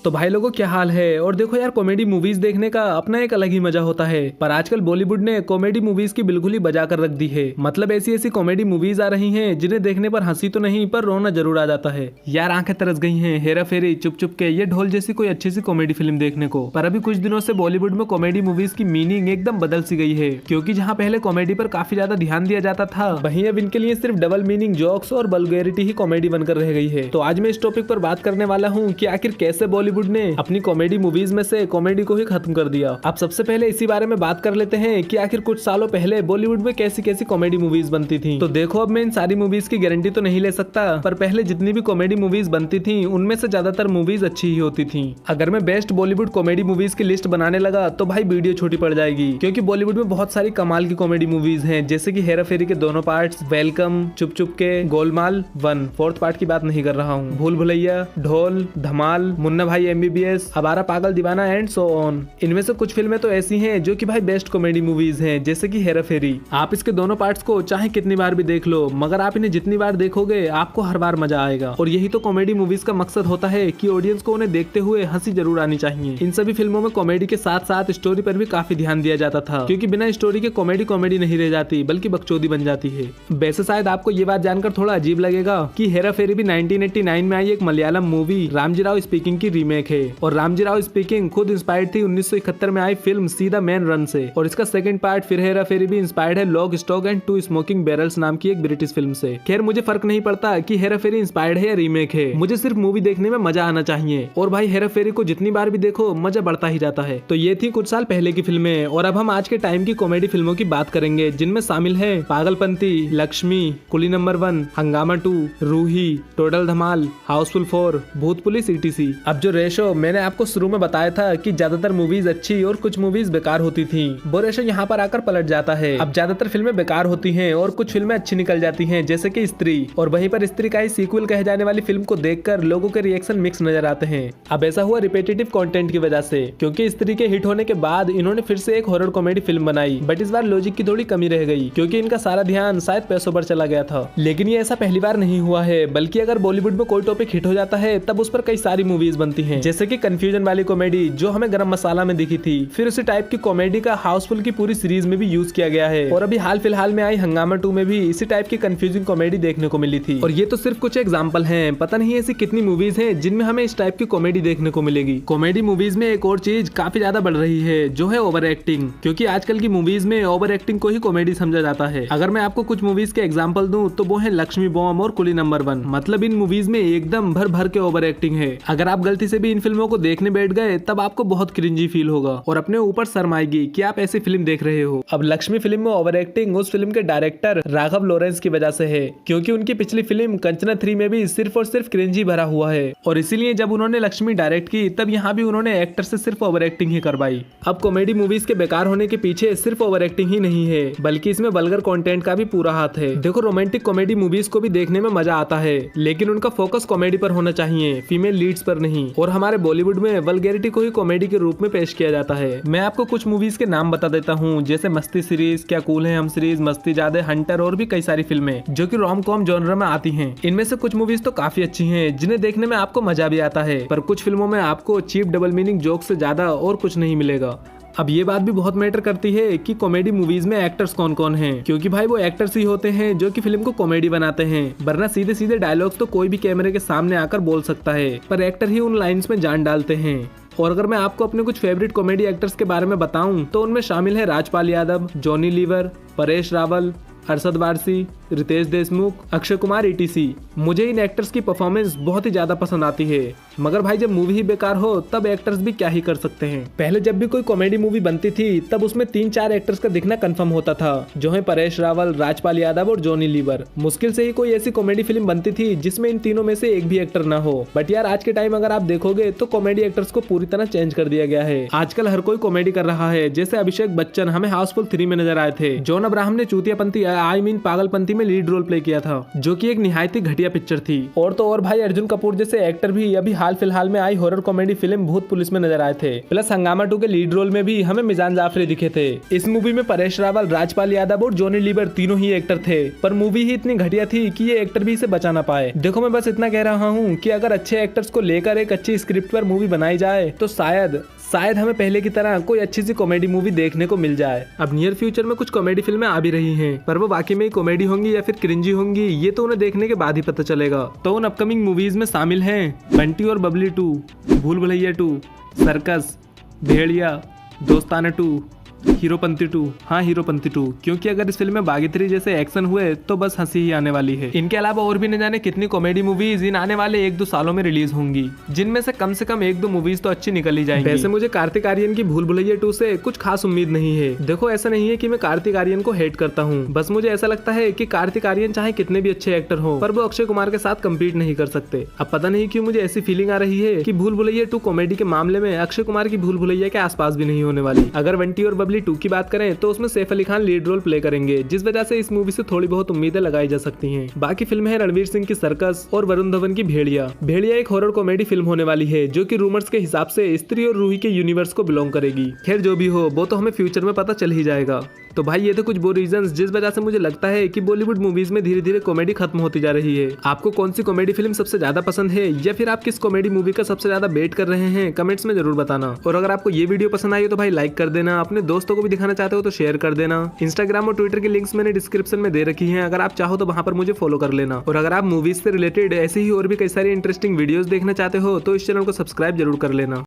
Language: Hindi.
तो भाई लोगों क्या हाल है। और देखो यार, कॉमेडी मूवीज देखने का अपना एक अलग ही मजा होता है, पर आजकल बॉलीवुड ने कॉमेडी मूवीज की बिल्कुल ही बजा कर रख दी है। मतलब ऐसी ऐसी कॉमेडी मूवीज आ रही हैं जिन्हें देखने पर हंसी तो नहीं पर रोना जरूर आ जाता है। यार आंखें तरस गई हैं हेरा फेरी, चुप चुप के, ये ढोल जैसी कोई अच्छी सी कॉमेडी फिल्म देखने को। पर अभी कुछ दिनों से बॉलीवुड में कॉमेडी मूवीज की मीनिंग एकदम बदल सी गई है, क्योंकि जहाँ पहले कॉमेडी पर काफी ज्यादा ध्यान दिया जाता था, वहीं अब इनके लिए सिर्फ डबल मीनिंग जोक्स और वल्गैरिटी ही कॉमेडी बनकर रह गई है। तो आज मैं इस टॉपिक पर बात करने वाला हूँ कि आखिर कैसे बॉलीवुड ने अपनी कॉमेडी मूवीज में से कॉमेडी को ही खत्म कर दिया। अब सबसे पहले इसी बारे में बात कर लेते हैं कि आखिर कुछ सालों पहले बॉलीवुड में कैसी कैसी कॉमेडी मूवीज बनती थी। तो देखो, अब मैं इन सारी मूवीज की गारंटी तो नहीं ले सकता, पर पहले जितनी भी कॉमेडी मूवीज बनती थी उनमें से ज्यादातर मूवीज अच्छी ही होती थी। अगर मैं बेस्ट बॉलीवुड कॉमेडी मूवीज की लिस्ट बनाने लगा तो भाई वीडियो छोटी पड़ जाएगी, क्योंकि बॉलीवुड में बहुत सारी कमाल की कॉमेडी मूवीज हैं, जैसे कि हेरा फेरी के दोनों पार्ट्स, वेलकम, चुप चुप के, गोलमाल 1, फोर्थ पार्ट की बात नहीं कर रहा हूँ, भूल भुलैया, ढोल, धमाल, मुन्ना भाई MBBS, आवारा पागल दीवाना एंड सो ऑन। इनमें से कुछ फिल्में तो ऐसी हैं जो कि भाई बेस्ट कॉमेडी मूवीज हैं, जैसे कि हेरा फेरी। आप इसके दोनों पार्ट्स को चाहे कितनी बार भी देख लो, मगर आप इन्हें जितनी बार देखोगे आपको हर बार मजा आएगा। और यही तो कॉमेडी मूवीज का मकसद होता है कि ऑडियंस को उन्हें देखते हुए हंसी जरूर आनी चाहिए। इन सभी फिल्मों में कॉमेडी के साथ साथ स्टोरी पर भी काफी ध्यान दिया जाता था, क्योंकि बिना स्टोरी के कॉमेडी कॉमेडी नहीं रह जाती बल्कि बकचोदी बन जाती है। वैसे शायद आपको ये बात जानकर थोड़ा अजीब लगेगा कि हेरा फेरी भी 1989 में आई एक मलयालम मूवी रामजी राव स्पीकिंग की रीमेक है, और रामजी राव स्पीकिंग खुद इंस्पायर्ड थी 1971 में आई फिल्म सीधा मैन रन से। और इसका सेकंड पार्ट फिर हेरा फेरी भी इंस्पायर्ड है lock stock and 2 smoking barrels नाम की एक ब्रिटिश फिल्म से। खैर मुझे फर्क नहीं पड़ता कि हेरा फेरी इंस्पायर्ड है या रीमेक है, मुझे सिर्फ मूवी देखने में मजा आना चाहिए। और भाई हेरा फेरी को जितनी बार भी देखो मजा बढ़ता ही जाता है। तो ये थी कुछ साल पहले की फिल्में, और अब हम आज के टाइम की कॉमेडी फिल्मों की बात करेंगे, जिनमें शामिल है पागलपंती, लक्ष्मी, कुली नंबर 1, हंगामा 2, रूही, टोटल धमाल, हाउसफुल 4, भूत पुलिस ETC। अब जो रेशो मैंने आपको शुरू में बताया था कि ज्यादातर मूवीज अच्छी और कुछ मूवीज बेकार होती थी, वो रेशो यहाँ पर आकर पलट जाता है। अब ज्यादातर फिल्में बेकार होती हैं और कुछ फिल्में अच्छी निकल जाती हैं, जैसे कि स्त्री। और वहीं पर स्त्री का ही सीक्वल कहे जाने वाली फिल्म को देखकर लोगों के रिएक्शन मिक्स नजर आते हैं। अब ऐसा हुआ रिपीटेटिव कंटेंट की वजह से, क्योंकि स्त्री के हिट होने के बाद इन्होंने फिर से एक हॉरर कॉमेडी फिल्म बनाई, बट इस बार लॉजिक की थोड़ी कमी रह गई, क्योंकि इनका सारा ध्यान शायद पैसों पर चला गया था। लेकिन ये ऐसा पहली बार नहीं हुआ है, बल्कि अगर बॉलीवुड में कोई टॉपिक हिट हो जाता है तब उस पर कई सारी मूवीज बनती हैं, जैसे कि कंफ्यूजन वाली कॉमेडी जो हमें गरम मसाला में दिखी थी। फिर उसी टाइप की कॉमेडी का हाउसफुल की पूरी सीरीज में भी यूज किया गया है, और अभी हाल फिलहाल में आई हंगामा 2 में भी इसी टाइप की कंफ्यूजिंग कॉमेडी देखने को मिली थी। और ये तो सिर्फ कुछ एग्जांपल हैं, पता नहीं ऐसी कितनी मूवीज हैं जिनमें हमें इस टाइप की कॉमेडी देखने को मिलेगी। कॉमेडी मूवीज में एक और चीज काफी ज्यादा बढ़ रही है, जो है ओवर एक्टिंग, क्योंकि आजकल की मूवीज में ओवर एक्टिंग को ही कॉमेडी समझा जाता है। अगर मैं आपको कुछ मूवीज के एग्जांपल दूं तो वो है लक्ष्मी बॉम्ब और कुली नंबर 1। मतलब इन मूवीज में एकदम भर भर के ओवर एक्टिंग है। अगर आप गलती से भी इन फिल्मों को देखने बैठ गए तब आपको बहुत क्रिंजी फील होगा और अपने ऊपर शर्म आएगी कि आप ऐसी फिल्म देख रहे हो। अब लक्ष्मी फिल्म में ओवर एक्टिंग उस फिल्म के डायरेक्टर राघव लॉरेंस की वजह से है, क्योंकि उनकी पिछली फिल्म कंचना 3 में भी सिर्फ और सिर्फ क्रिंजी भरा हुआ है, और इसीलिए जब उन्होंने लक्ष्मी डायरेक्ट की तब यहाँ भी उन्होंने एक्टर से सिर्फ ओवर एक्टिंग ही करवाई। अब कॉमेडी मूवीज के बेकार होने के पीछे सिर्फ ओवर एक्टिंग ही नहीं है, बल्कि इसमें वल्गर कंटेंट का भी पूरा हाथ है। देखो, रोमांटिक कॉमेडी मूवीज को भी देखने में मजा आता है, लेकिन उनका फोकस कॉमेडी पर होना चाहिए, फीमेल लीड्स पर नहीं। और हमारे बॉलीवुड में वल्गैरिटी को ही कॉमेडी के रूप में पेश किया जाता है। मैं आपको कुछ मूवीज के नाम बता देता हूँ, जैसे मस्ती सीरीज, क्या कूल है हम सीरीज, मस्ती जादे, हंटर, और भी कई सारी फिल्में जो कि रोम कॉम जॉनर में आती हैं। इनमें से कुछ मूवीज तो काफी अच्छी हैं, जिन्हें देखने में आपको मजा भी आता है, पर कुछ फिल्मों में आपको चीप डबल मीनिंग जोक से ज्यादा और कुछ नहीं मिलेगा। अब ये बात भी बहुत मैटर करती है कि कॉमेडी मूवीज में एक्टर्स कौन कौन हैं, क्योंकि भाई वो एक्टर्स ही होते हैं जो कि फिल्म को कॉमेडी बनाते हैं, वरना सीधे सीधे डायलॉग्स तो कोई भी कैमरे के सामने आकर बोल सकता है, पर एक्टर ही उन लाइंस में जान डालते हैं। और अगर मैं आपको अपने कुछ फेवरेट कॉमेडी एक्टर्स के बारे में बताऊं तो उनमें शामिल है Rajpal Yadav, Johnny Lever, Paresh Rawal, Arshad Warsi, Riteish Deshmukh, Akshay Kumar ETC। मुझे इन एक्टर्स की परफॉर्मेंस बहुत ही ज्यादा पसंद आती है, मगर भाई जब मूवी ही बेकार हो तब एक्टर्स भी क्या ही कर सकते हैं। पहले जब भी कोई कॉमेडी मूवी बनती थी तब उसमें 3-4 एक्टर्स का दिखना कंफर्म होता था, जो है परेश रावल, राजपाल यादव और जॉनी लीवर। मुश्किल से ही कोई ऐसी कॉमेडी फिल्म बनती थी जिसमें इन तीनों में से एक भी एक्टर ना हो। बट यार आज के टाइम अगर आप देखोगे तो कॉमेडी एक्टर्स को पूरी तरह चेंज कर दिया गया है। आजकल हर कोई कॉमेडी कर रहा है, जैसे अभिषेक बच्चन हमें हाउसफुल 3 में नजर आए थे। जॉन अब्राहम ने चूतियापंती पागलपंती में लीड रोल प्ले किया था, जो कि एक निहायत ही घटिया पिक्चर थी। और तो और भाई अर्जुन कपूर जैसे एक्टर भी अभी हाल फिलहाल में आई हॉरर कॉमेडी फिल्म भूत पुलिस में नजर आए थे। प्लस हंगामा 2 के लीड रोल में भी हमें मिजान जाफरी दिखे थे। इस मूवी में परेश रावल, राजपाल यादव और जॉनी लीवर तीनों ही एक्टर थे, पर मूवी ही इतनी घटिया थी कि ये एक्टर भी इसे बचा ना पाए। देखो मैं बस इतना कह रहा हूँ कि अगर अच्छे एक्टर्स को लेकर एक अच्छी स्क्रिप्ट पर मूवी बनाई जाए तो शायद हमें पहले की तरह कोई अच्छी सी कॉमेडी मूवी देखने को मिल जाए। अब नियर फ्यूचर में कुछ कॉमेडी फिल्में आ भी रही हैं, पर वो वाकई में ही कॉमेडी होंगी या फिर क्रिंजी होंगी ये तो उन्हें देखने के बाद ही पता चलेगा। तो उन अपकमिंग मूवीज में शामिल हैं बंटी और बबली 2, भूल भुलैया 2, सर्कस, भेड़िया, दोस्ताना 2, हीरोपंती 2। हाँ, हीरोपंती 2, क्योंकि अगर इस फिल्म में बागी 3 जैसे एक्शन हुए तो बस हंसी ही आने वाली है। इनके अलावा और भी न जाने कितनी कॉमेडी मूवीज इन आने वाले 1-2 सालों में रिलीज होंगी, जिनमें से कम 1-2 मूवीज तो अच्छी निकल ही जाएंगी। वैसे मुझे कार्तिक आर्यन की भूल भुलैया 2 से कुछ खास उम्मीद नहीं है। देखो ऐसा नहीं है कि मैं कार्तिक आर्यन को हेट करता हूँ, बस मुझे ऐसा लगता है कि कार्तिक आर्यन चाहे कितने भी अच्छे एक्टर हो, पर वो अक्षय कुमार के साथ कम्पीट नहीं कर सकते। अब पता नहीं क्यों मुझे ऐसी फीलिंग आ रही है कि भूल भुलैया 2 कॉमेडी के मामले में अक्षय कुमार की भूल भुलैया के आसपास भी नहीं होने वाली। अगर बंटी और बबली 2 की बात करें तो उसमें Saif Ali Khan lead role play करेंगे, जिस वजह से इस मूवी से थोड़ी बहुत उम्मीदें लगाई जा सकती हैं। बाकी फिल्म है रणवीर सिंह की सर्कस और वरुण धवन की भेड़िया। भेड़िया एक हॉरर कॉमेडी फिल्म होने वाली है, जो कि रूमर्स के हिसाब से स्त्री और रूही के यूनिवर्स को बिलोंग करेगी। खैर जो भी हो, वो तो हमें फ्यूचर में पता चल ही जाएगा। तो भाई ये थे कुछ वो रीजंस जिस वजह से मुझे लगता है कि बॉलीवुड मूवीज में धीरे धीरे कॉमेडी खत्म होती जा रही है। आपको कौन सी कॉमेडी फिल्म सबसे ज्यादा पसंद है, या फिर आप किस कॉमेडी मूवी का सबसे ज्यादा वेट कर रहे हैं, कमेंट्स में जरूर बताना। और अगर आपको ये वीडियो पसंद आई तो भाई लाइक कर देना, अपने दोस्तों को भी दिखाना चाहते हो तो शेयर कर देना। इंस्टाग्राम और ट्विटर की लिंक्स मैंने डिस्क्रिप्शन में दे रखी है, अगर आप चाहो तो वहां पर मुझे फॉलो कर लेना। और अगर आप मूवीज से रिलेटेड ऐसी ही और भी कई सारी इंटरेस्टिंग वीडियोस देखना चाहते हो तो इस चैनल को सब्सक्राइब जरूर कर लेना।